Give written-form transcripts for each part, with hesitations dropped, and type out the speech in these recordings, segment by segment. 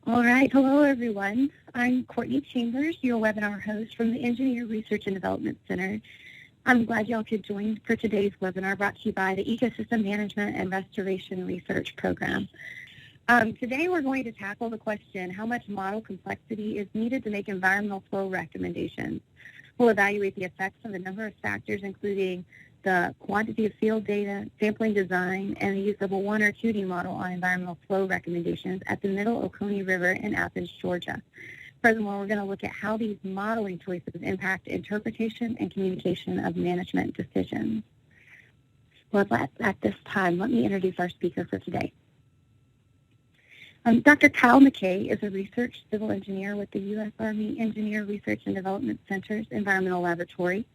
All right. Hello, everyone. I'm Courtney Chambers, your webinar host from the Engineer Research and Development Center. I'm glad y'all could join for today's webinar brought to you by the Ecosystem Management and Restoration Research Program. Today we're going to tackle the question, how much model complexity is needed to make environmental flow recommendations? We'll evaluate the effects of a number of factors, including the quantity of field data, sampling design, and the use of a 1 or 2D model on environmental flow recommendations at the Middle Oconee River in Athens, Georgia. Furthermore, we're going to look at how these modeling choices impact interpretation and communication of management decisions. Well, at this time, let me introduce our speaker for today. Dr. Kyle McKay is a research civil engineer with the U.S. Army Engineer Research and Development Center's Environmental Laboratory.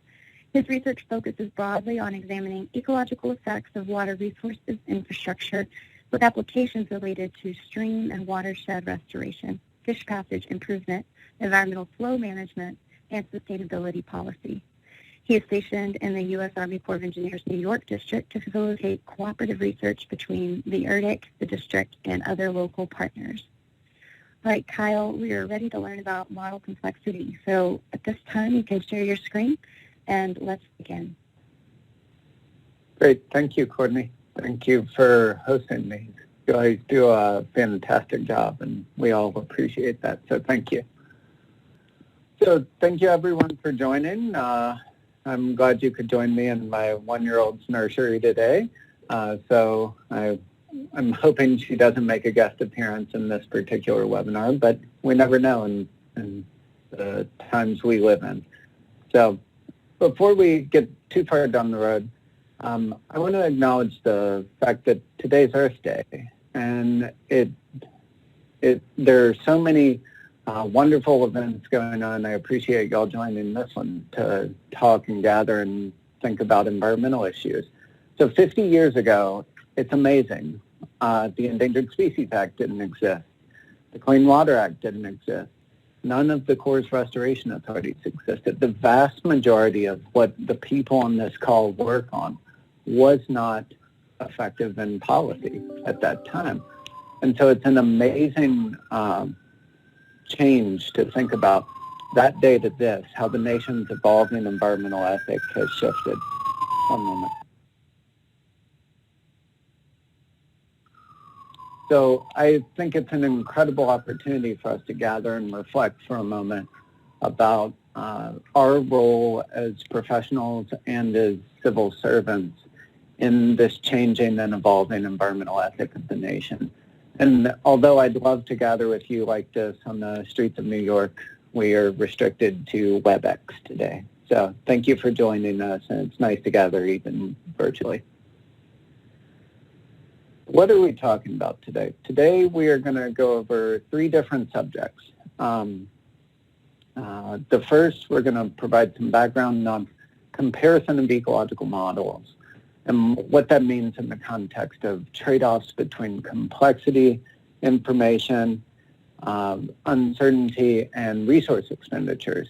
His research focuses broadly on examining ecological effects of water resources infrastructure with applications related to stream and watershed restoration, fish passage improvement, environmental flow management, and sustainability policy. He is stationed in the U.S. Army Corps of Engineers New York District to facilitate cooperative research between the ERDC, the district, and other local partners. All right, Kyle, we are ready to learn about model complexity. So at this time, you can share your screen, and let's begin. Great. Thank you, Courtney. Thank you for hosting me. You guys do a fantastic job, and we all appreciate that, so thank you. So thank you, everyone, for joining. I'm glad you could join me in my 1-year-old's nursery today. So I'm hoping she doesn't make a guest appearance in this particular webinar, but we never know in the times we live in. So before we get too far down the road, I want to acknowledge the fact that today's Earth Day, and there are so many wonderful events going on. I appreciate y'all joining this one to talk and gather and think about environmental issues. So 50 years ago, it's amazing. The Endangered Species Act didn't exist. The Clean Water Act didn't exist. None of the Corps' restoration authorities existed. The vast majority of what the people on this call work on was not effective in policy at that time. And so it's an amazing change to think about that day to this, how the nation's evolving environmental ethic has shifted. One moment. So I think it's an incredible opportunity for us to gather and reflect for a moment about our role as professionals and as civil servants in this changing and evolving environmental ethic of the nation. And although I'd love to gather with you like this on the streets of New York, we are restricted to WebEx today. So thank you for joining us, and it's nice to gather even virtually. What are we talking about today? Today we are going to go over 3 different subjects. The first, we're going to provide some background on comparison of ecological models and what that means in the context of trade-offs between complexity, information, uncertainty, and resource expenditures.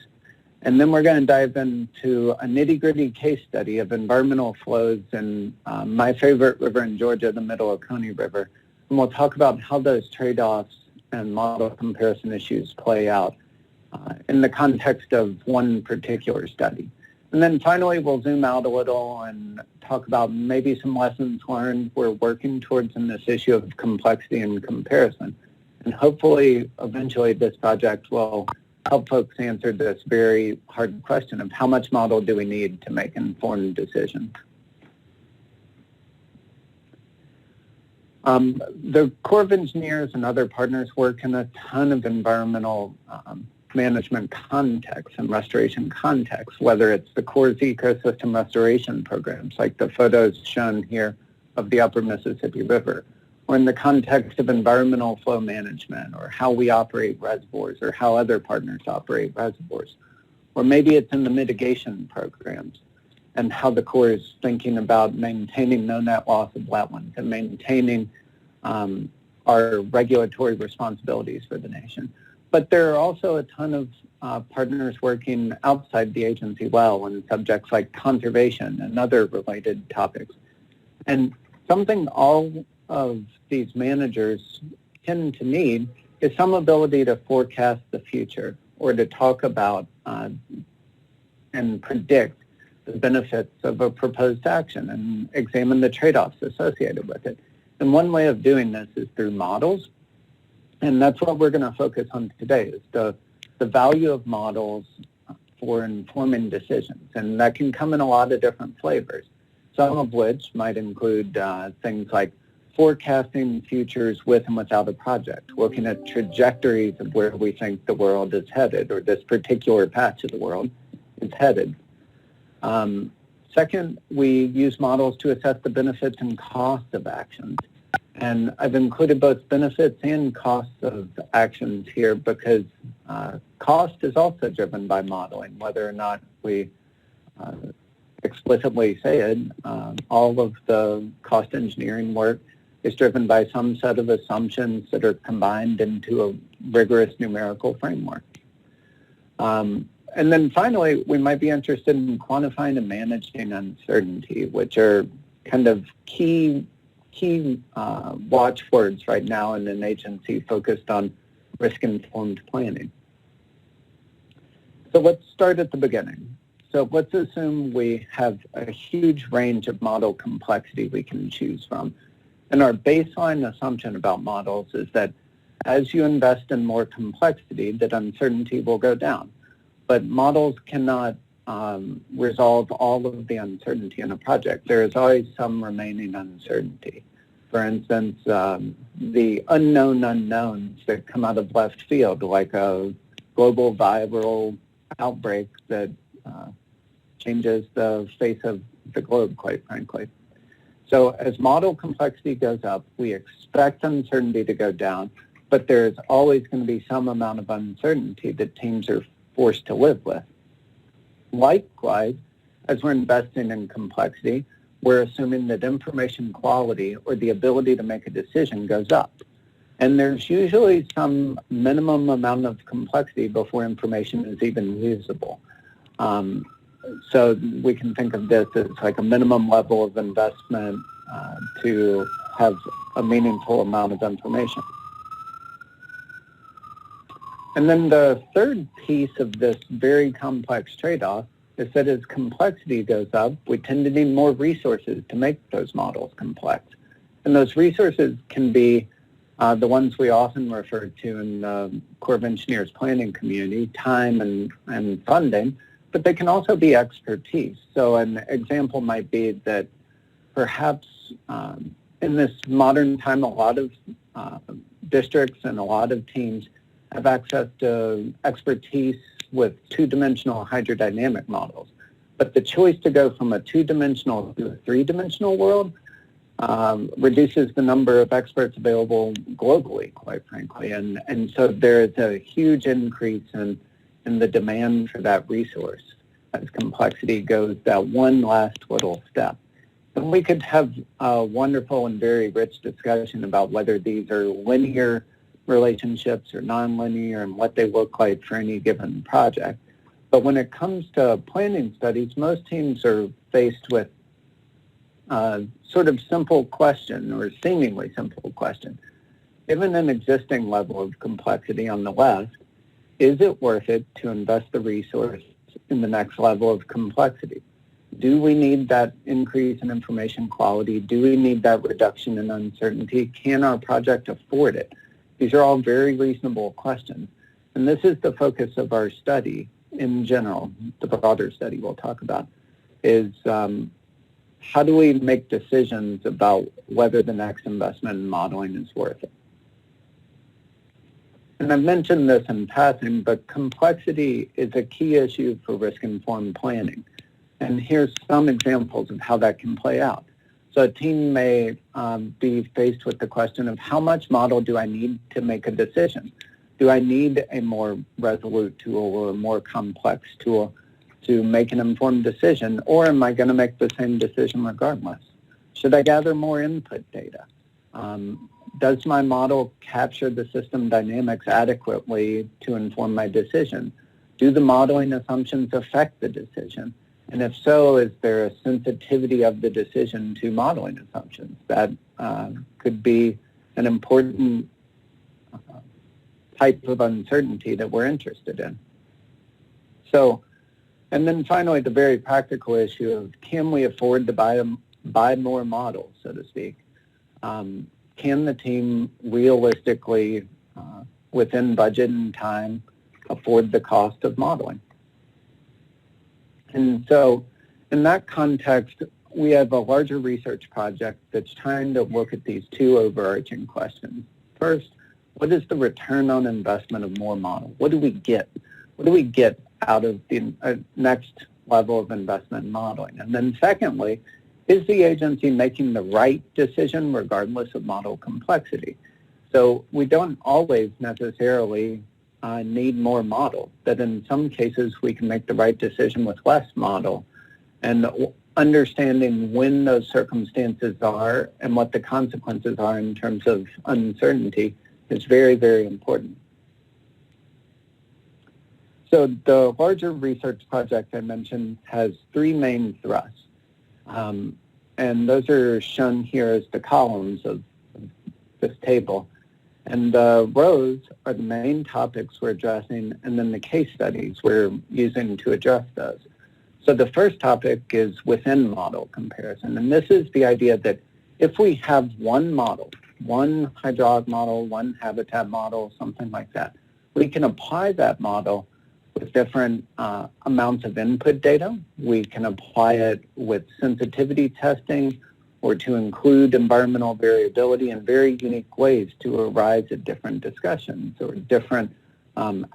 And then we're going to dive into a nitty-gritty case study of environmental flows in my favorite river in Georgia, the Middle Oconee River. And we'll talk about how those trade-offs and model comparison issues play out in the context of one particular study. And then finally, we'll zoom out a little and talk about maybe some lessons learned we're working towards in this issue of complexity and comparison. And hopefully, eventually, this project will help folks answer this very hard question of how much model do we need to make informed decisions. The Corps of Engineers and other partners work in a ton of environmental management contexts and restoration contexts, whether it's the Corps' ecosystem restoration programs, like the photos shown here of the upper Mississippi River, or in the context of environmental flow management, or how we operate reservoirs, or how other partners operate reservoirs. Or maybe it's in the mitigation programs and how the Corps is thinking about maintaining no net loss of wetlands and maintaining our regulatory responsibilities for the nation. But there are also a ton of partners working outside the agency well in subjects like conservation and other related topics. And something all of these managers tend to need is some ability to forecast the future or to talk about and predict the benefits of a proposed action and examine the trade-offs associated with it. And one way of doing this is through models. And that's what we're going to focus on today, is the value of models for informing decisions. And that can come in a lot of different flavors, some of which might include things like forecasting futures with and without a project, looking at trajectories of where we think the world is headed or this particular patch of the world is headed. Second, we use models to assess the benefits and costs of actions. And I've included both benefits and costs of actions here because cost is also driven by modeling, whether or not we explicitly say it. All of the cost engineering work is driven by some set of assumptions that are combined into a rigorous numerical framework. And then finally, we might be interested in quantifying and managing uncertainty, which are kind of key watchwords right now in an agency focused on risk-informed planning. So let's start at the beginning. So let's assume we have a huge range of model complexity we can choose from. And our baseline assumption about models is that as you invest in more complexity, that uncertainty will go down. But models cannot resolve all of the uncertainty in a project. There is always some remaining uncertainty. For instance, the unknown unknowns that come out of left field, like a global viral outbreak that changes the face of the globe, quite frankly. So as model complexity goes up, we expect uncertainty to go down, but there's always going to be some amount of uncertainty that teams are forced to live with. Likewise, as we're investing in complexity, we're assuming that information quality or the ability to make a decision goes up. And there's usually some minimum amount of complexity before information is even usable. So we can think of this as like a minimum level of investment to have a meaningful amount of information. And then the third piece of this very complex trade-off is that as complexity goes up, we tend to need more resources to make those models complex. And those resources can be the ones we often refer to in the Corps of Engineers planning community, time and funding, but they can also be expertise. So an example might be that perhaps in this modern time, a lot of districts and a lot of teams have access to expertise with two-dimensional hydrodynamic models. But the choice to go from a two-dimensional to a three-dimensional world reduces the number of experts available globally, quite frankly. And so there is a huge increase in the demand for that resource as complexity goes that one last little step. And we could have a wonderful and very rich discussion about whether these are linear relationships or nonlinear and what they look like for any given project. But when it comes to planning studies, most teams are faced with a sort of simple question or seemingly simple question. Given an existing level of complexity on the left, is it worth it to invest the resource in the next level of complexity? Do we need that increase in information quality? Do we need that reduction in uncertainty? Can our project afford it? These are all very reasonable questions. And this is the focus of our study in general, the broader study we'll talk about, is how do we make decisions about whether the next investment in modeling is worth it? And I've mentioned this in passing, but complexity is a key issue for risk-informed planning. And here's some examples of how that can play out. So a team may be faced with the question of how much model do I need to make a decision? Do I need a more resolute tool or a more complex tool to make an informed decision, or am I going to make the same decision regardless? Should I gather more input data? Does my model capture the system dynamics adequately to inform my decision? Do the modeling assumptions affect the decision? And if so, is there a sensitivity of the decision to modeling assumptions? That could be an important type of uncertainty that we're interested in. So, and then finally, the very practical issue of can we afford to buy more models, so to speak? Can the team realistically, within budget and time, afford the cost of modeling? And so in that context, we have a larger research project that's trying to look at these two overarching questions. First, what is the return on investment of more model? What do we get? What do we get out of the next level of investment in modeling? And then secondly, is the agency making the right decision regardless of model complexity? So we don't always necessarily need more model, that in some cases we can make the right decision with less model, and understanding when those circumstances are and what the consequences are in terms of uncertainty is very, very important. So the larger research project I mentioned has three main thrusts. And those are shown here as the columns of this table. And the rows are the main topics we're addressing, and then the case studies we're using to address those. So the first topic is within model comparison. And this is the idea that if we have one model, one hydraulic model, one habitat model, something like that, we can apply that model with different amounts of input data. We can apply it with sensitivity testing or to include environmental variability in very unique ways to arise at different discussions or different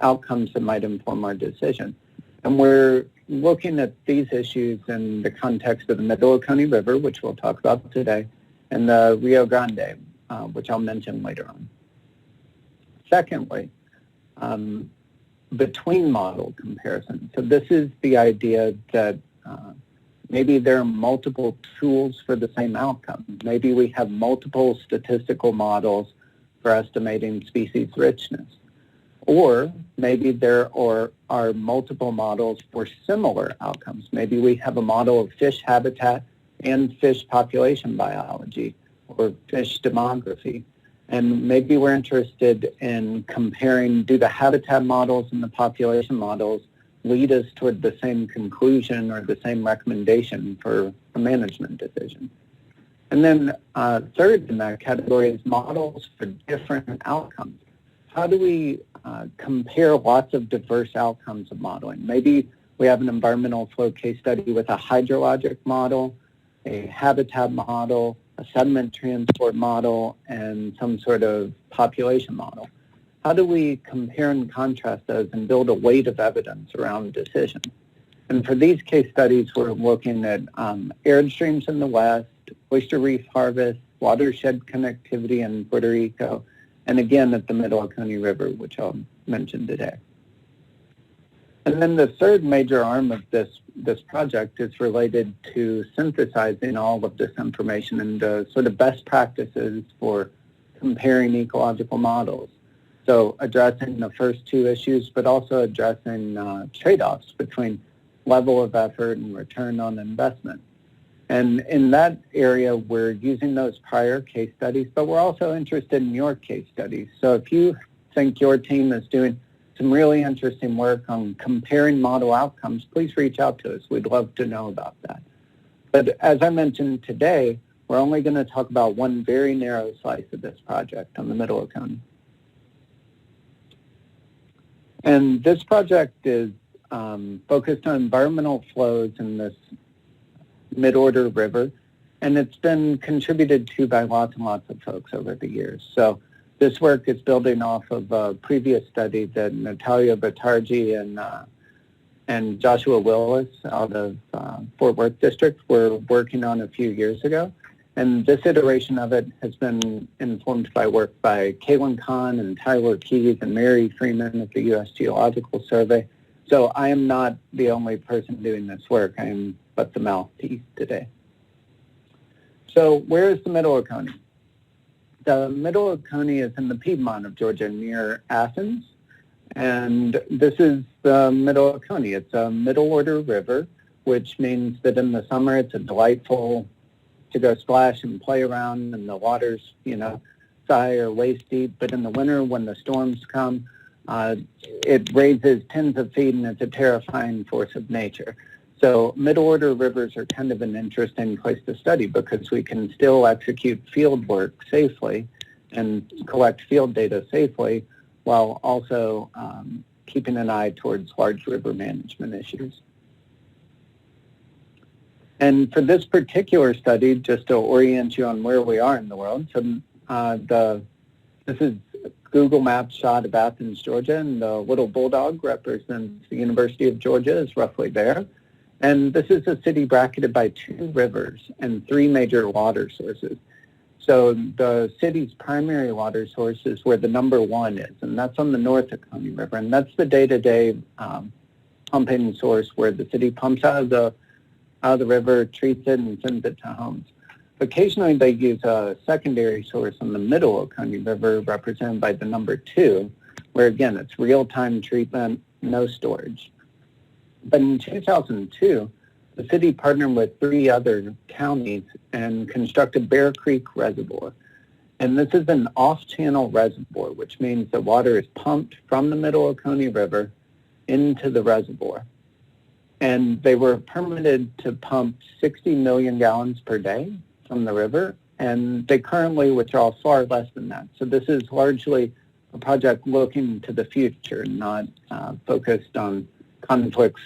outcomes that might inform our decision. And we're looking at these issues in the context of the Middle Oconee River, which we'll talk about today, and the Rio Grande, which I'll mention later on. Secondly, between model comparison. So this is the idea that maybe there are multiple tools for the same outcome. Maybe we have multiple statistical models for estimating species richness. Or maybe there are multiple models for similar outcomes. Maybe we have a model of fish habitat and fish population biology or fish demography. And maybe we're interested in comparing, do the habitat models and the population models lead us toward the same conclusion or the same recommendation for a management decision? And then third in that category is models for different outcomes. How do we compare lots of diverse outcomes of modeling? Maybe we have an environmental flow case study with a hydrologic model, a habitat model, a sediment transport model, and some sort of population model. How do we compare and contrast those and build a weight of evidence around decision? And for these case studies, we're looking at arid streams in the West, oyster reef harvest, watershed connectivity in Puerto Rico, and again at the Middle Oconee River, which I'll mention today. And then the third major arm of this project is related to synthesizing all of this information into sort of best practices for comparing ecological models. So addressing the first two issues, but also addressing trade-offs between level of effort and return on investment. And in that area, we're using those prior case studies, but we're also interested in your case studies. So if you think your team is doing some really interesting work on comparing model outcomes, please reach out to us. We'd love to know about that. But as I mentioned today, we're only going to talk about one very narrow slice of this project on the Middle Oconee. And this project is focused on environmental flows in this mid-order river, and it's been contributed to by lots and lots of folks over the years. So this work is building off of a previous study that Natalia Batarji and Joshua Willis out of Fort Worth District were working on a few years ago. And this iteration of it has been informed by work by Caitlin Kahn and Tyler Keyes and Mary Freeman at the U.S. Geological Survey. So I am not the only person doing this work. I am but the mouthpiece today. So where is the Middle Oconee? The Middle Oconee is in the Piedmont of Georgia near Athens. And this is the Middle Oconee. It's a middle-order river, which means that in the summer it's a delightful to go splash and play around, and the water's, thigh or waist deep. But in the winter, when the storms come, it raises tens of feet and it's a terrifying force of nature. So middle-order rivers are kind of an interesting place to study because we can still execute field work safely and collect field data safely while also keeping an eye towards large river management issues. And for this particular study, just to orient you on where we are in the world, so this is Google Maps shot of Athens, Georgia, and the little bulldog represents the University of Georgia, is roughly there. And this is a city bracketed by 2 rivers and 3 major water sources. So the city's primary water source is where the number 1 is, and that's on the North Oconee River. And that's the day-to-day pumping source where the city pumps out of the river, treats it, and sends it to homes. Occasionally, they use a secondary source on the Middle Oconee River, represented by the number 2, where, again, it's real-time treatment, no storage. But in 2002, the city partnered with 3 other counties and constructed Bear Creek Reservoir. And this is an off-channel reservoir, which means the water is pumped from the Middle Oconee River into the reservoir. And they were permitted to pump 60 million gallons per day from the river, and they currently withdraw far less than that. So this is largely a project looking to the future, not focused on conflicts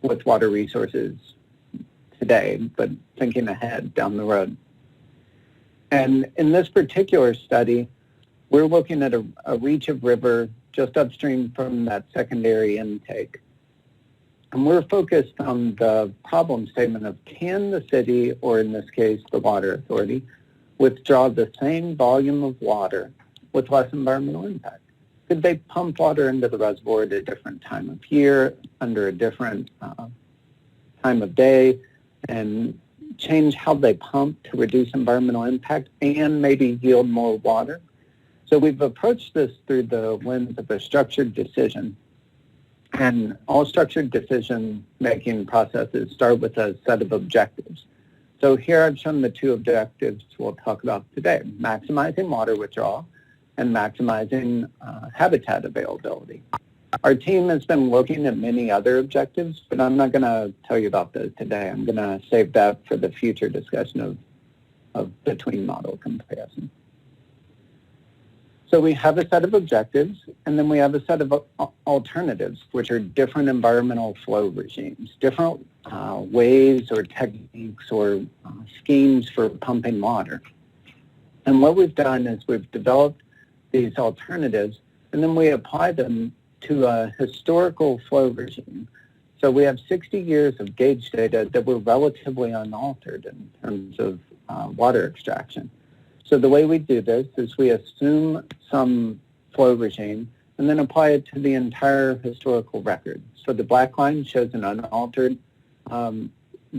with water resources today, but thinking ahead down the road. And in this particular study, we're looking at a reach of river just upstream from that secondary intake. And we're focused on the problem statement of, can the city, or in this case, the water authority, withdraw the same volume of water with less environmental impact? Could they pump water into the reservoir at a different time of year, under a different time of day, and change how they pump to reduce environmental impact and maybe yield more water? So we've approached this through the lens of a structured decision. And all structured decision-making processes start with a set of objectives. So here I've shown the 2 objectives we'll talk about today: maximizing water withdrawal and maximizing habitat availability. Our team has been looking at many other objectives, but I'm not going to tell you about those today. I'm going to save that for the future discussion of between model comparison. So we have a set of objectives, and then we have a set of alternatives, which are different environmental flow regimes, different ways or techniques or schemes for pumping water. And what we've done is we've developed these alternatives, and then we apply them to a historical flow regime. So we have 60 years of gauge data that were relatively unaltered in terms of water extraction. So the way we do this is we assume some flow regime and then apply it to the entire historical record. So the black line shows an unaltered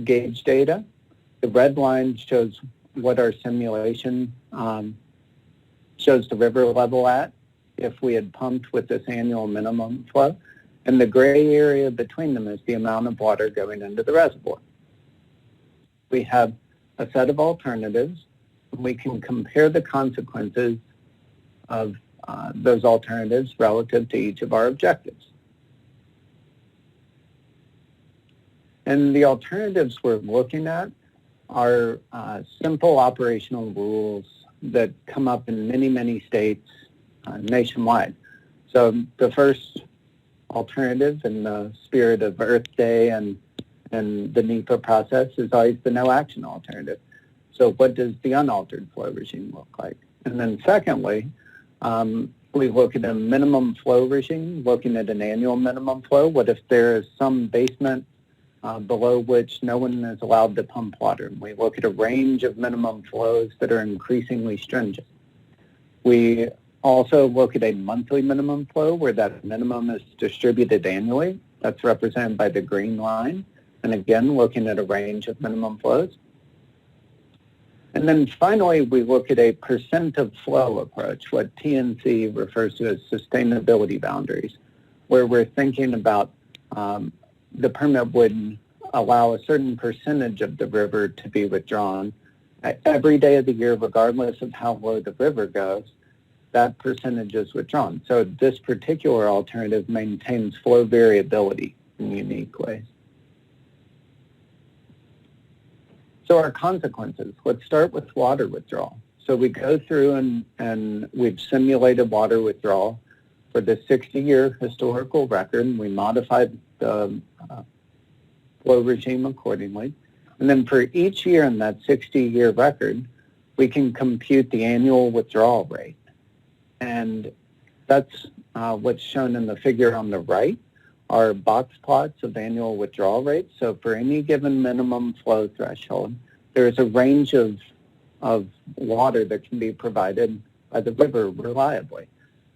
gauge data. The red line shows what our simulation shows the river level at if we had pumped with this annual minimum flow. And the gray area between them is the amount of water going into the reservoir. We have a set of alternatives. We can compare the consequences of those alternatives relative to each of our objectives. And the alternatives we're looking at are simple operational rules that come up in many, many states nationwide. So the first alternative in the spirit of Earth Day and the NEPA process is always the no action alternative. So what does the unaltered flow regime look like? And then secondly, we look at a minimum flow regime, looking at an annual minimum flow. What if there is some basement below which no one is allowed to pump water? We look at a range of minimum flows that are increasingly stringent. We also look at a monthly minimum flow where that minimum is distributed annually. That's represented by the green line. And again, looking at a range of minimum flows. And then finally, we look at a percent of flow approach, what TNC refers to as sustainability boundaries, where we're thinking about the permit would allow a certain percentage of the river to be withdrawn every day of the year, regardless of how low the river goes. that percentage is withdrawn. So this particular alternative maintains flow variability in unique ways. So our consequences, let's start with water withdrawal. So we go through and we've simulated water withdrawal for the 60-year historical record, and we modified the flow regime accordingly. And then for each year in that 60-year record, we can compute the annual withdrawal rate. And that's what's shown in the figure on the right, are box plots of annual withdrawal rates. So for any given minimum flow threshold, there's a range of water that can be provided by the river reliably.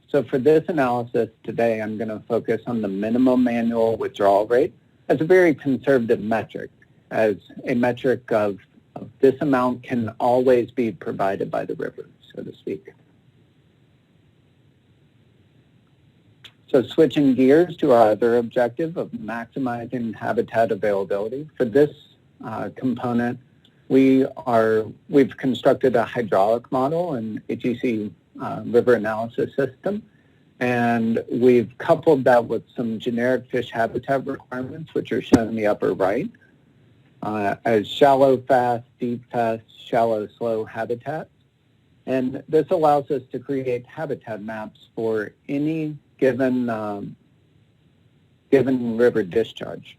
So for this analysis today, I'm going to focus on the minimum annual withdrawal rate as a very conservative metric, as a metric of this amount can always be provided by the river, so to speak. So switching gears to our other objective of maximizing habitat availability. For this component, we've constructed a hydraulic model and HEC river analysis system, and we've coupled that with some generic fish habitat requirements, which are shown in the upper right, as shallow, fast, deep, fast, shallow, slow habitats. And this allows us to create habitat maps for any given river discharge.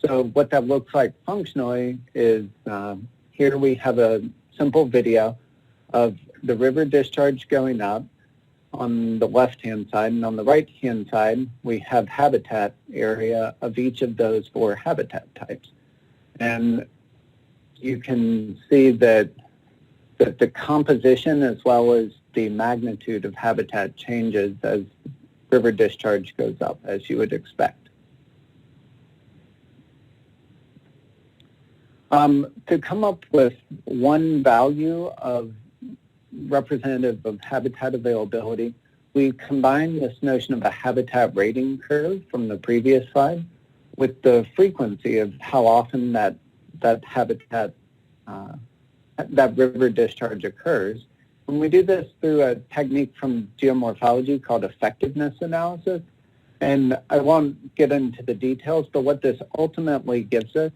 So what that looks like functionally is here we have a simple video of the river discharge going up on the left-hand side, and on the right-hand side we have habitat area of each of those 4 habitat types. And you can see that the composition as well as the magnitude of habitat changes as river discharge goes up, as you would expect. To come up with one value of representative of habitat availability, we combine this notion of a habitat rating curve from the previous slide with the frequency of how often that habitat, that river discharge occurs. And we do this through a technique from geomorphology called effectiveness analysis. And I won't get into the details, but what this ultimately gives us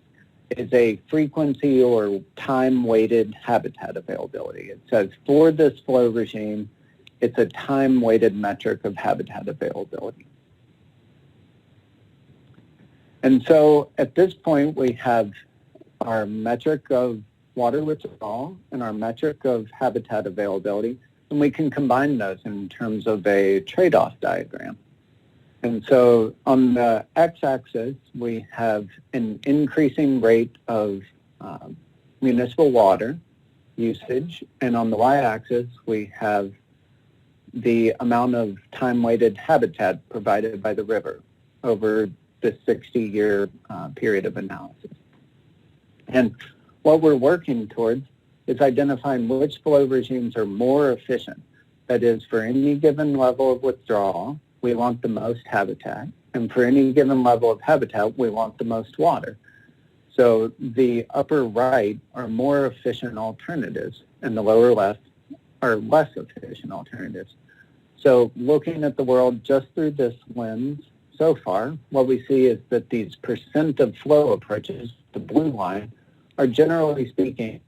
is a frequency or time-weighted habitat availability. It says for this flow regime, it's a time-weighted metric of habitat availability. And so at this point, we have our metric of water withdrawal and our metric of habitat availability, and we can combine those in terms of a trade-off diagram. And so on the x-axis, we have an increasing rate of municipal water usage, and on the y-axis, we have the amount of time-weighted habitat provided by the river over the 60-year period of analysis. And what we're working towards is identifying which flow regimes are more efficient. That is, for any given level of withdrawal, we want the most habitat, and for any given level of habitat, we want the most water. So the upper right are more efficient alternatives, and the lower left are less efficient alternatives. So looking at the world just through this lens so far, what we see is that these percent of flow approaches, the blue line, are generally speaking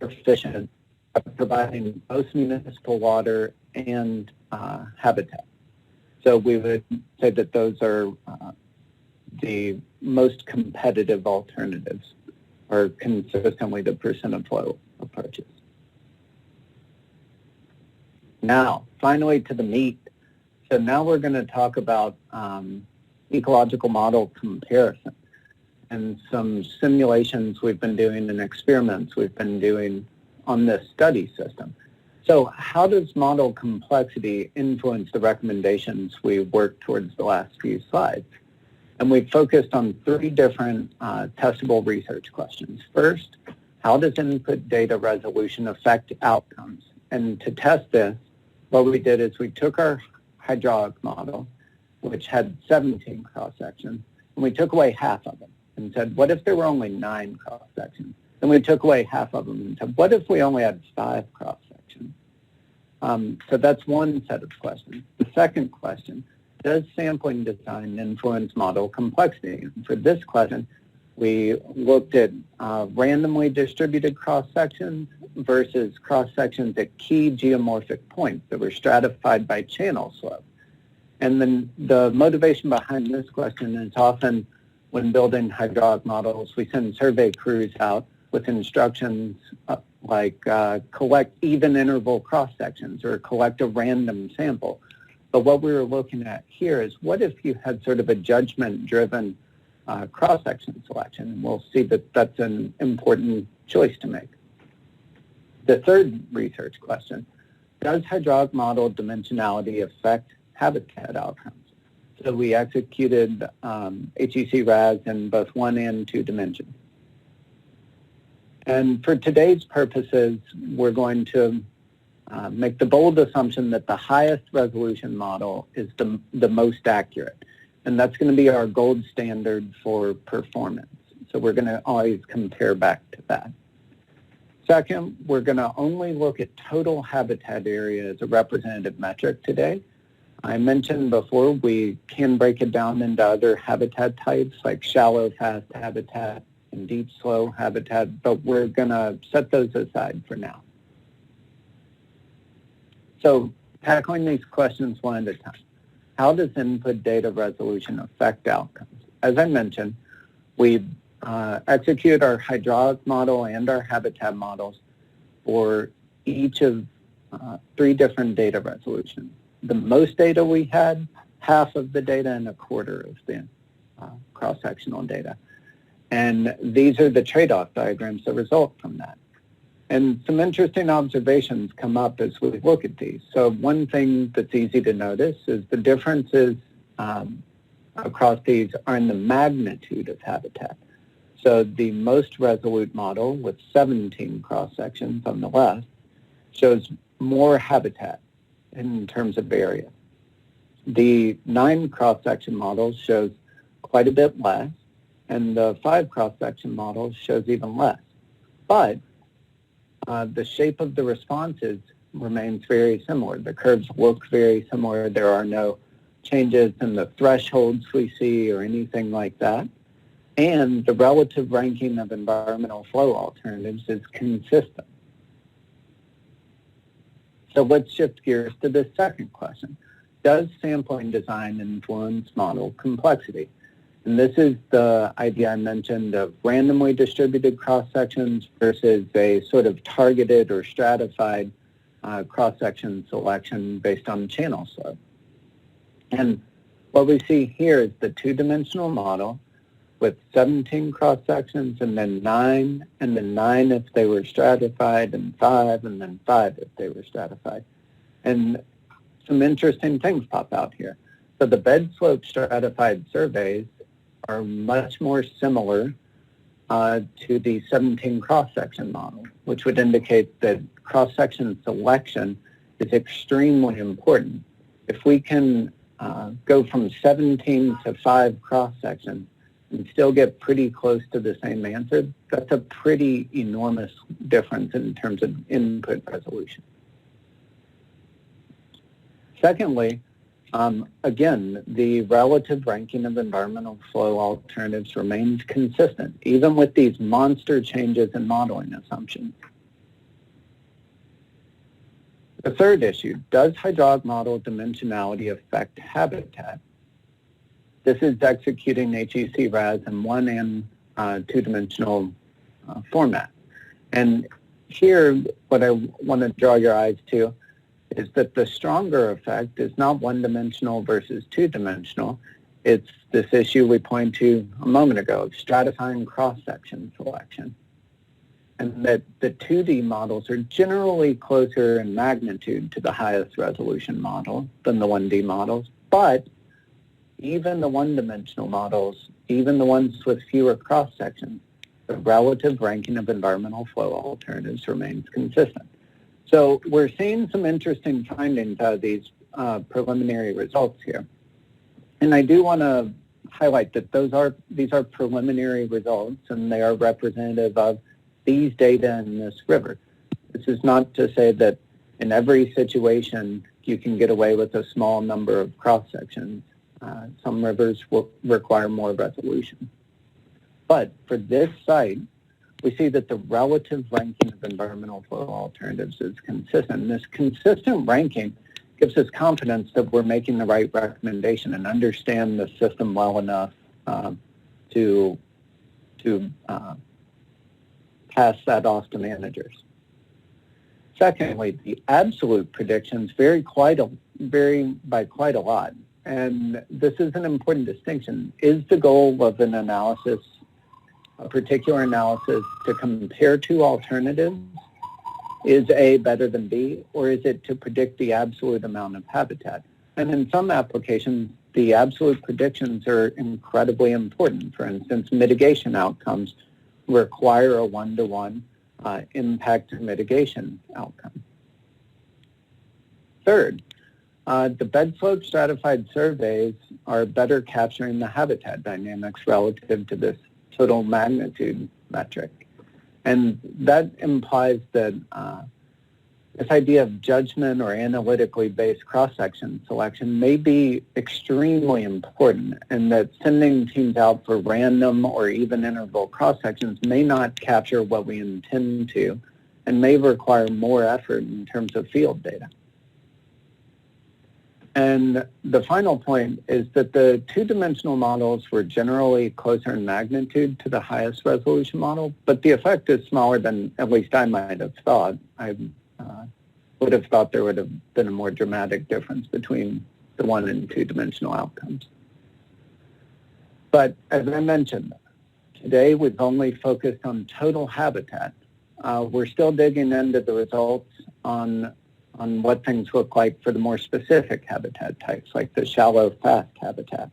efficient at providing both municipal water and habitat. So we would say that those are the most competitive alternatives, or consistently the percent of flow approaches. Now, finally to the meat. So now we're going to talk about ecological model comparison and some simulations we've been doing and experiments we've been doing on this study system. So how does model complexity influence the recommendations we worked towards the last few slides? And we focused on 3 different testable research questions. First, how does input data resolution affect outcomes? And to test this, what we did is we took our hydraulic model, which had 17 cross-sections, and we took away half of them and said, what if there were only 9 cross-sections? Then we took away half of them and said, what if we only had 5 cross-sections? So that's one set of questions. The second question, does sampling design influence model complexity? And for this question, we looked at randomly distributed cross-sections versus cross-sections at key geomorphic points that were stratified by channel slope. And then the motivation behind this question is often when building hydraulic models, we send survey crews out with instructions like collect even interval cross-sections or collect a random sample. But what we were looking at here is what if you had sort of a judgment-driven cross-section selection? And we'll see that that's an important choice to make. The third research question, does hydraulic model dimensionality affect habitat outcomes? So we executed HEC-RAS in both 1 and 2 dimensions. And for today's purposes, we're going to make the bold assumption that the highest resolution model is the most accurate. And that's going to be our gold standard for performance. So we're going to always compare back to that. Second, we're going to only look at total habitat area as a representative metric today. I mentioned before we can break it down into other habitat types like shallow, fast habitat and deep, slow habitat, but we're going to set those aside for now. So tackling these questions one at a time. How does input data resolution affect outcomes? As I mentioned, we execute our hydraulic model and our habitat models for each of 3 different data resolutions. The most data we had, half of the data and a quarter of the cross-sectional data. And these are the trade-off diagrams that result from that. And some interesting observations come up as we look at these. So one thing that's easy to notice is the differences across these are in the magnitude of habitat. So the most resolute model with 17 cross-sections on the left shows more habitat in terms of area. The 9 cross-section models shows quite a bit less, and the 5 cross-section models shows even less. But the shape of the responses remains very similar. The curves look very similar. There are no changes in the thresholds we see or anything like that. And the relative ranking of environmental flow alternatives is consistent. So let's shift gears to the second question. Does sampling design influence model complexity? And this is the idea I mentioned of randomly distributed cross-sections versus a sort of targeted or stratified cross-section selection based on channel slope. And what we see here is the 2-dimensional model with 17 cross-sections and then 9, and then 9 if they were stratified, and 5, and then 5 if they were stratified. And some interesting things pop out here. So the bed slope stratified surveys are much more similar to the 17 cross-section model, which would indicate that cross-section selection is extremely important. If we can go from 17 to 5 cross-sections and still get pretty close to the same answer, that's a pretty enormous difference in terms of input resolution. Secondly, again, the relative ranking of environmental flow alternatives remains consistent, even with these monster changes in modeling assumptions. The third issue, does hydraulic model dimensionality affect habitat? This is executing HEC-RAS in 1 and 2-dimensional format. And here, what I want to draw your eyes to is that the stronger effect is not 1-dimensional versus 2-dimensional. It's this issue we pointed to a moment ago of stratifying cross-section selection. And that the 2D models are generally closer in magnitude to the highest resolution model than the 1D models. But even the 1-dimensional models, even the ones with fewer cross-sections, the relative ranking of environmental flow alternatives remains consistent. So we're seeing some interesting findings out of these preliminary results here. And I do want to highlight that these are preliminary results, and they are representative of these data in this river. This is not to say that In every situation, you can get away with a small number of cross-sections. Some rivers will require more resolution. But for this site, we see that the relative ranking of environmental flow alternatives is consistent. And this consistent ranking gives us confidence that we're making the right recommendation and understand the system well enough to pass that off to managers. Secondly, the absolute predictions vary by quite a lot. And this is an important distinction. Is the goal of an analysis, a particular analysis, to compare two alternatives? Is A better than B, or is it to predict the absolute amount of habitat? And in some applications, the absolute predictions are incredibly important. For instance, mitigation outcomes require a one-to-one impact to mitigation outcome. Third, the bed slope stratified surveys are better capturing the habitat dynamics relative to this total magnitude metric. And that implies that this idea of judgment or analytically based cross-section selection may be extremely important, and that sending teams out for random or even interval cross-sections may not capture what we intend to and may require more effort in terms of field data. And the final point is that the two-dimensional models were generally closer in magnitude to the highest resolution model, but the effect is smaller than at least I might have thought. I would have thought there would have been a more dramatic difference between the one and two-dimensional outcomes. But as I mentioned, today we've only focused on total habitat. We're still digging into the results on what things look like for the more specific habitat types, like the shallow, fast habitat.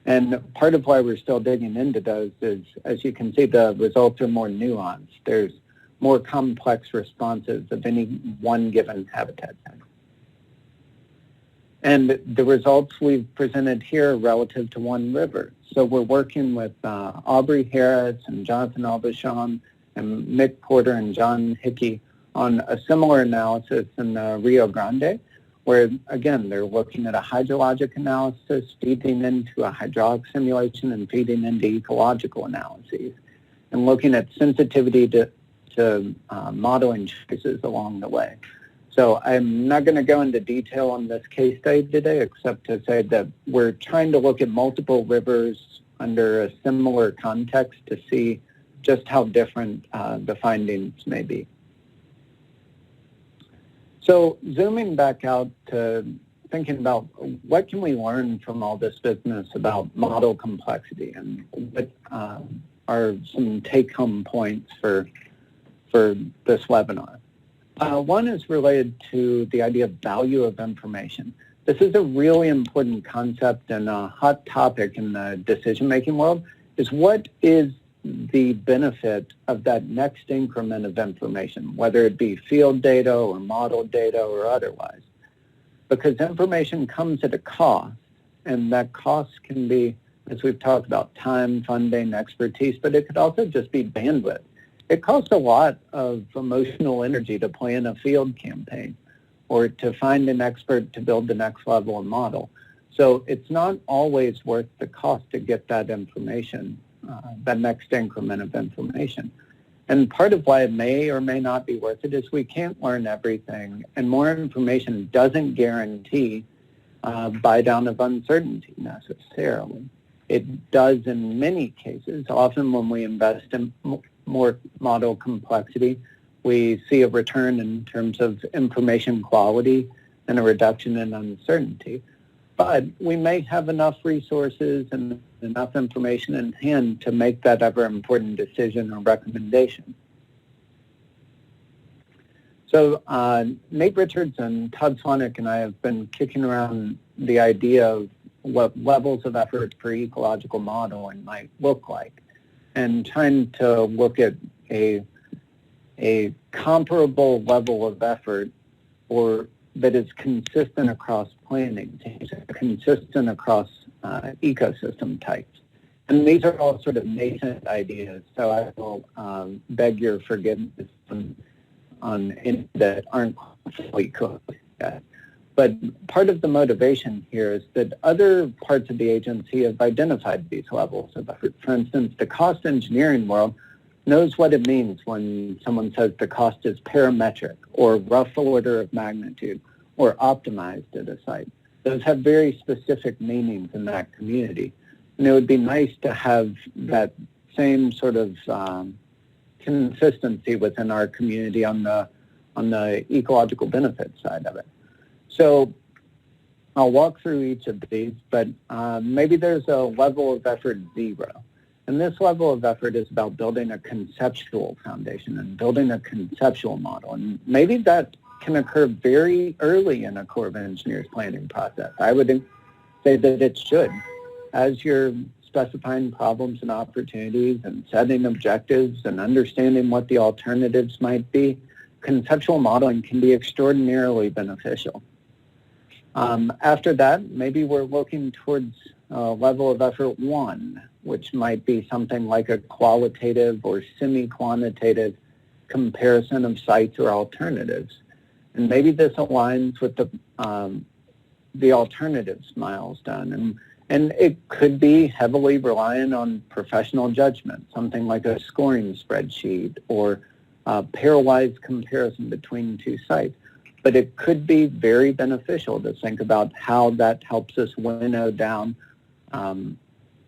And part of why we're still digging into those is, as you can see, the results are more nuanced. There's more complex responses of any one given habitat type. And the results we've presented here are relative to one river. So we're working with Aubrey Harris and Jonathan Aubuchon and Mick Porter and John Hickey on a similar analysis in the Rio Grande, where, again, they're looking at a hydrologic analysis, feeding into a hydraulic simulation, and feeding into ecological analyses, and looking at sensitivity to modeling choices along the way. So I'm not going to go into detail on this case study today, except to say that we're trying to look at multiple rivers under a similar context to see just how different the findings may be. So zooming back out to thinking about what can we learn from all this business about model complexity, and what are some take-home points for this webinar. One is related to the idea of value of information. This is a really important concept and a hot topic in the decision-making world, is what is the benefit of that next increment of information, whether it be field data or model data or otherwise. Because information comes at a cost, and that cost can be, as we've talked about, time, funding, expertise, but it could also just be bandwidth. It costs a lot of emotional energy to plan a field campaign or to find an expert to build the next level of model. So it's not always worth the cost to get that information, that next increment of information. And part of why it may or may not be worth it is we can't learn everything, and more information doesn't guarantee buy down of uncertainty necessarily. It does in many cases. Often when we invest in more model complexity, we see a return in terms of information quality and a reduction in uncertainty. But we may have enough resources and enough information in hand to make that ever important decision or recommendation. So Nate Richards and Todd Swanick and I have been kicking around the idea of what levels of effort for ecological modeling might look like, and trying to look at a comparable level of effort or that is consistent across planning, consistent across ecosystem types. And these are all sort of nascent ideas, so I will beg your forgiveness any that aren't fully cooked yet. But part of the motivation here is that other parts of the agency have identified these levels of effort. For instance, the cost engineering world knows what it means when someone says the cost is parametric or rough order of magnitude or optimized at a site. Those have very specific meanings in that community. And it would be nice to have that same sort of consistency within our community on the ecological benefit side of it. So I'll walk through each of these, but maybe there's a level of effort 0. And this level of effort is about building a conceptual foundation and building a conceptual model. And maybe that can occur very early in a Corps of Engineers planning process. I would say that it should. As you're specifying problems and opportunities and setting objectives and understanding what the alternatives might be, conceptual modeling can be extraordinarily beneficial. After that, maybe we're looking towards level of effort 1, which might be something like a qualitative or semi-quantitative comparison of sites or alternatives. And maybe this aligns with the alternatives milestone. And it could be heavily reliant on professional judgment, something like a scoring spreadsheet or a pairwise comparison between two sites. But it could be very beneficial to think about how that helps us winnow down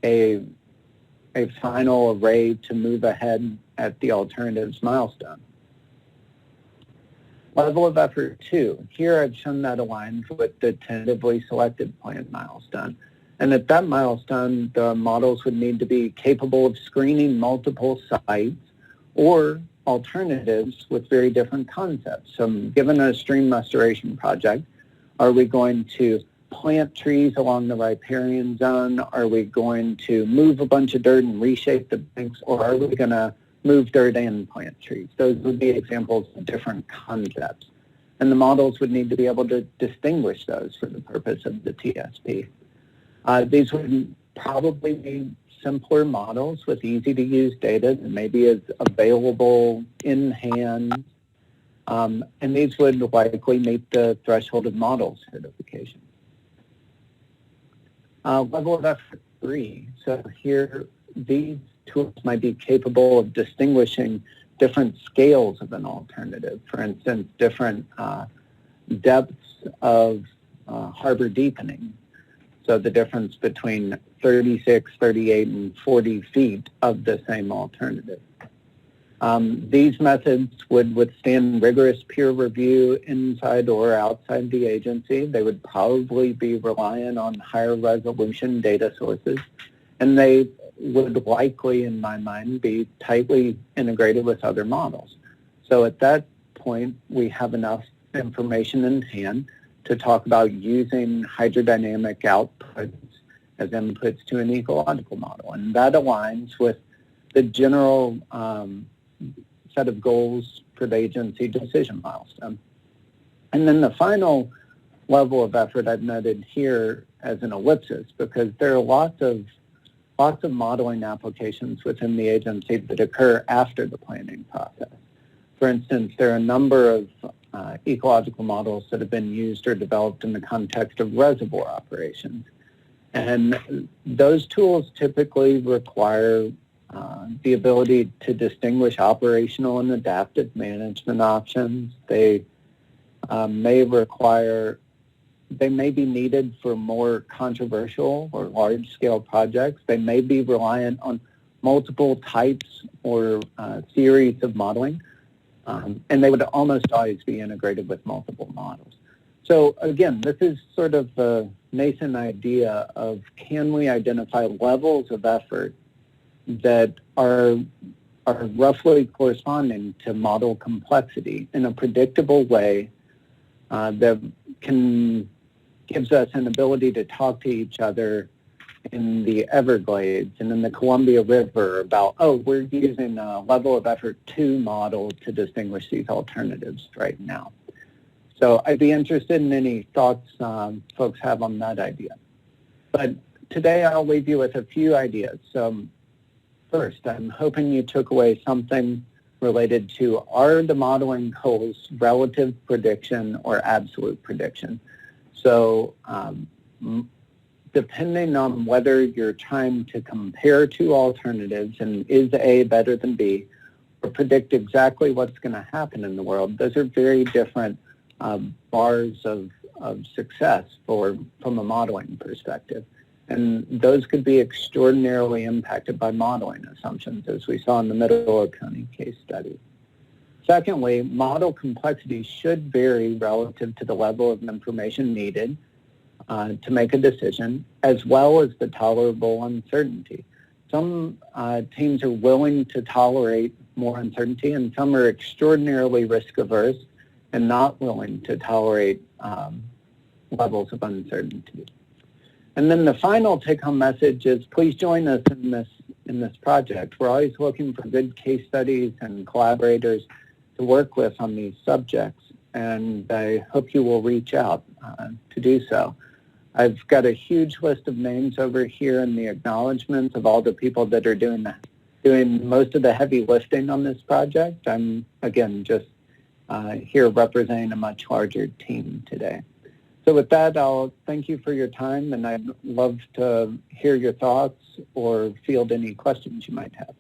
a final array to move ahead at the alternatives milestone. Level of effort 2. Here I've shown that aligns with the tentatively selected plan milestone. And at that milestone, the models would need to be capable of screening multiple sites or alternatives with very different concepts. So given a stream restoration project, are we going to plant trees along the riparian zone? Are we going to move a bunch of dirt and reshape the banks? Or are we going to move dirt and plant trees? Those would be examples of different concepts. And the models would need to be able to distinguish those for the purpose of the TSP. These would probably be simpler models with easy-to-use data that maybe is available in hand. And these would likely meet the threshold of model certification. Level of effort 3. So here, these tools might be capable of distinguishing different scales of an alternative. For instance, different depths of harbor deepening. So the difference between 36, 38, and 40 feet of the same alternative. These methods would withstand rigorous peer review inside or outside the agency. They would probably be reliant on higher resolution data sources, and they would likely, in my mind, be tightly integrated with other models. So at that point, we have enough information in hand to talk about using hydrodynamic outputs as inputs to an ecological model. And that aligns with the general set of goals for the agency decision milestone. And then the final level of effort I've noted here as an ellipsis, because there are lots of modeling applications within the agency that occur after the planning process. For instance, there are a number of ecological models that have been used or developed in the context of reservoir operations. And those tools typically require the ability to distinguish operational and adaptive management options. They may be needed for more controversial or large-scale projects. They may be reliant on multiple types or theories of modeling. And they would almost always be integrated with multiple models. So again, this is sort of the nascent idea of, can we identify levels of effort that are roughly corresponding to model complexity in a predictable way that gives us an ability to talk to each other in the Everglades and in the Columbia River about, oh, we're using a level of effort 2 model to distinguish these alternatives right now. So I'd be interested in any thoughts folks have on that idea. But today I'll leave you with a few ideas. So first, I'm hoping you took away something related to, are the modeling goals relative prediction or absolute prediction? So depending on whether you're trying to compare two alternatives and is A better than B, or predict exactly what's going to happen in the world, those are very different bars of success from a modeling perspective. And those could be extraordinarily impacted by modeling assumptions, as we saw in the Middle Oconee case study. Secondly, model complexity should vary relative to the level of information needed to make a decision, as well as the tolerable uncertainty. Some teams are willing to tolerate more uncertainty, and some are extraordinarily risk-averse and not willing to tolerate levels of uncertainty. And then the final take-home message is, please join us in this project. We're always looking for good case studies and collaborators to work with on these subjects, and I hope you will reach out to do so. I've got a huge list of names over here in the acknowledgments of all the people that are doing most of the heavy lifting on this project. I'm, again, just here representing a much larger team today. So with that, I'll thank you for your time, and I'd love to hear your thoughts or field any questions you might have.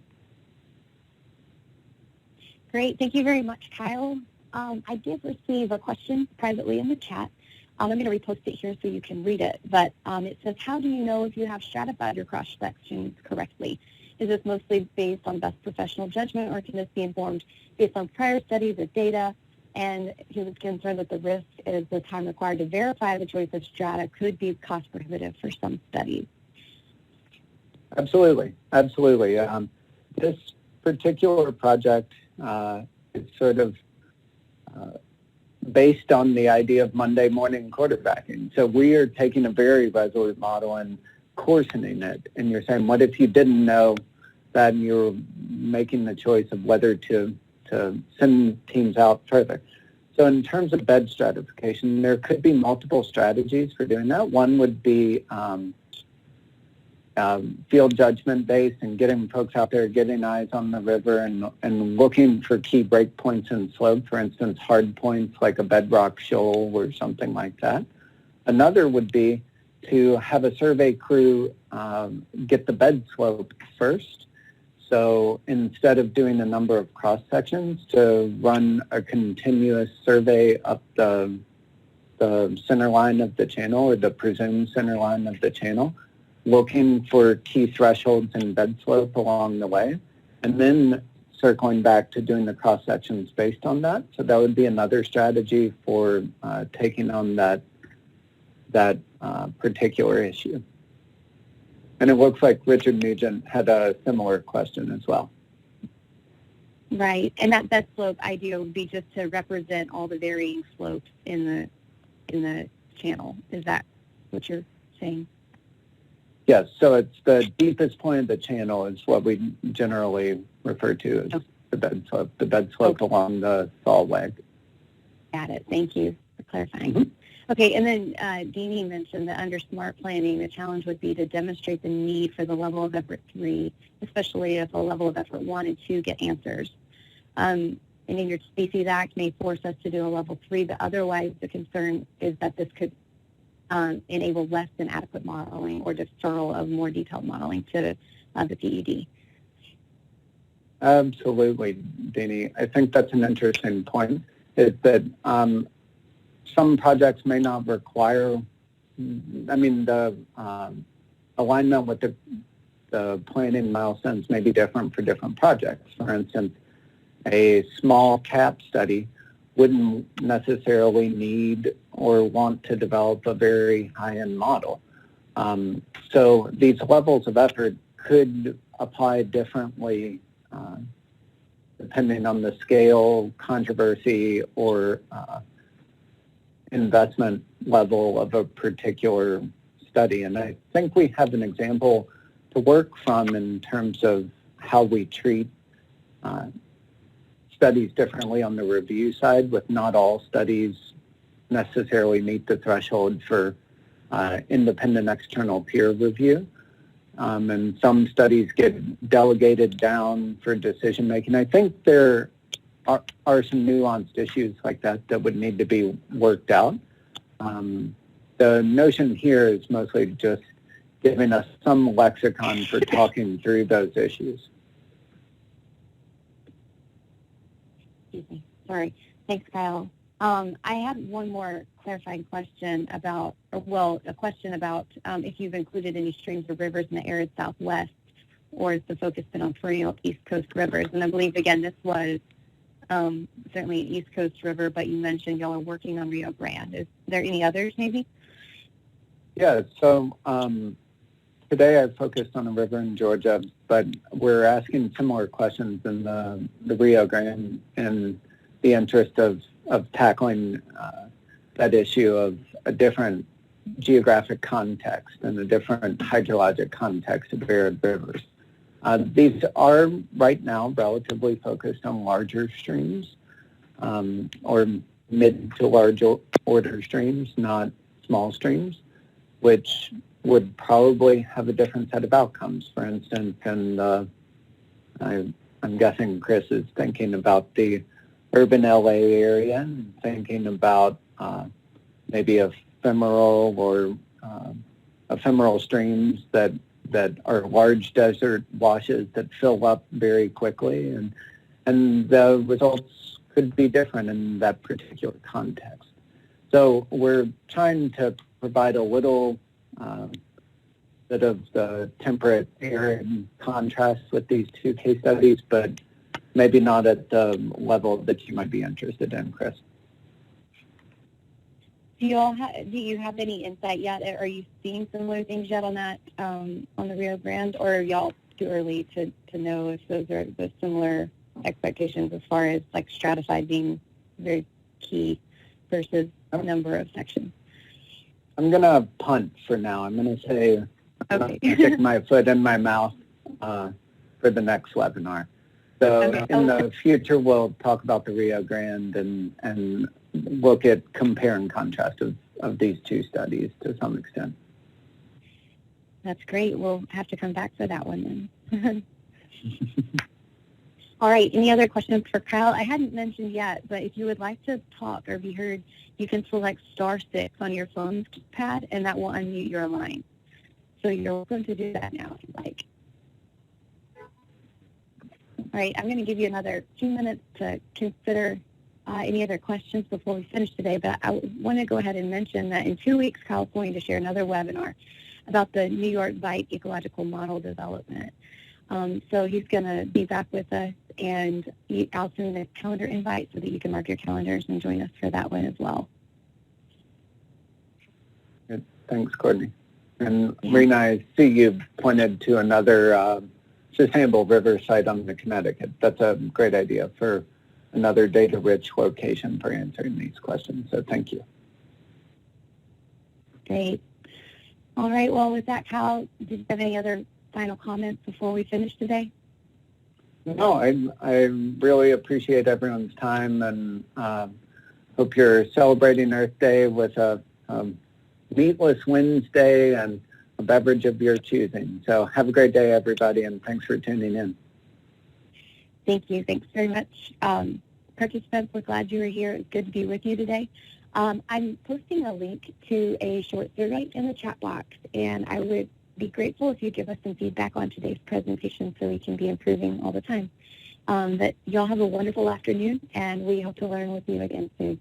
Great. Thank you very much, Kyle. I did receive a question privately in the chat. I'm going to repost it here so you can read it. But it says, how do you know if you have stratified your cross-sections correctly? Is this mostly based on best professional judgment, or can this be informed based on prior studies or data? And he was concerned that the risk is the time required to verify the choice of strata could be cost prohibitive for some studies. Absolutely. Absolutely. This particular project is sort of based on the idea of Monday morning quarterbacking. So we are taking a very resolute model and coarsening it. And you're saying, what if you didn't know that, and you're making the choice of whether to send teams out further? So in terms of bed stratification, there could be multiple strategies for doing that. One would be field judgment based and getting folks out there, getting eyes on the river and looking for key breakpoints in slope, for instance, hard points like a bedrock shoal or something like that. Another would be to have a survey crew get the bed slope first. So instead of doing a number of cross sections, to run a continuous survey up the center line of the channel, or the presumed center line of the channel, looking for key thresholds in bed slope along the way, and then circling back to doing the cross sections based on that. So that would be another strategy for taking on that particular issue. And it looks like Richard Nugent had a similar question as well. Right, and that bed slope idea would be just to represent all the varying slopes in the channel. Is that what you're saying? Yes, so it's the deepest point of the channel is what we generally refer to as the bed slope along the thaw leg. Got it. Thank you for clarifying. Mm-hmm. Okay, and then Deanie mentioned that under SMART planning, the challenge would be to demonstrate the need for the level of effort 3, especially if a level of effort 1 and 2 get answers. And Endangered Species Act may force us to do a level 3, but otherwise the concern is that this could enable less than adequate modeling or deferral of more detailed modeling to the PED. Absolutely, Deanie. I think that's an interesting point, is that some projects may not require, the alignment with the planning milestones may be different for different projects. For instance, a small CAP study wouldn't necessarily need or want to develop a very high-end model. So these levels of effort could apply differently depending on the scale, controversy, or investment level of a particular study. And I think we have an example to work from in terms of how we treat studies differently on the review side, with not all studies necessarily meet the threshold for independent external peer review. And some studies get delegated down for decision making. I think there are some nuanced issues like that that would need to be worked out. The notion here is mostly just giving us some lexicon for talking through those issues. Excuse me. Sorry. Thanks, Kyle. I had one more clarifying question about, a question about if you've included any streams or rivers in the arid Southwest, or is the focus been on perennial East Coast rivers? And I believe, again, this was certainly an East Coast river, but you mentioned y'all are working on Rio Grande. Is there any others, maybe? Yeah, so today I focused on a river in Georgia, but we're asking similar questions in the Rio Grande in the interest of tackling that issue of a different geographic context and a different hydrologic context of arid rivers. These are right now relatively focused on larger streams or mid to large order streams, not small streams, which would probably have a different set of outcomes. For instance, and I'm guessing Chris is thinking about the urban LA area and thinking about maybe ephemeral or ephemeral streams that are large desert washes that fill up very quickly, and the results could be different in that particular context. So we're trying to provide a little bit of the temperate arid contrast with these two case studies, but maybe not at the level that you might be interested in, Chris. Do you have any insight yet? Are you seeing similar things yet on that on the Rio Grande, or are y'all too early to know if those are the similar expectations as far as like stratified being very key versus a number of sections? I'm gonna punt for now. I'm gonna say Okay. stick my foot in my mouth for the next webinar. So Okay. in the future, we'll talk about the Rio Grande and look at compare and contrast of these two studies to some extent. That's great. We'll have to come back for that one then. All right. Any other questions for Kyle? I hadn't mentioned yet, but if you would like to talk or be heard, you can select *6 on your phone pad, and that will unmute your line. So you're welcome to do that now if you'd like. All right. I'm going to give you another 2 minutes to consider any other questions before we finish today, but I want to go ahead and mention that in 2 weeks, Kyle's going to share another webinar about the New York Bight Ecological Model Development. So he's going to be back with us, and I'll send a calendar invite so that you can mark your calendars and join us for that one as well. Good. Thanks, Courtney. And Rena, I see you pointed to another sustainable river site on the Connecticut. That's a great idea for another data-rich location for answering these questions. So thank you. Great. All right. Well, with that, Kyle, did you have any other final comments before we finish today? No, I really appreciate everyone's time, and hope you're celebrating Earth Day with a meatless Wednesday and a beverage of your choosing. So have a great day, everybody, and thanks for tuning in. Thank you. Thanks very much. Participants, we're glad you were here. It's good to be with you today. I'm posting a link to a short survey in the chat box, and I would be grateful if you give us some feedback on today's presentation so we can be improving all the time. But y'all have a wonderful afternoon, and we hope to learn with you again soon.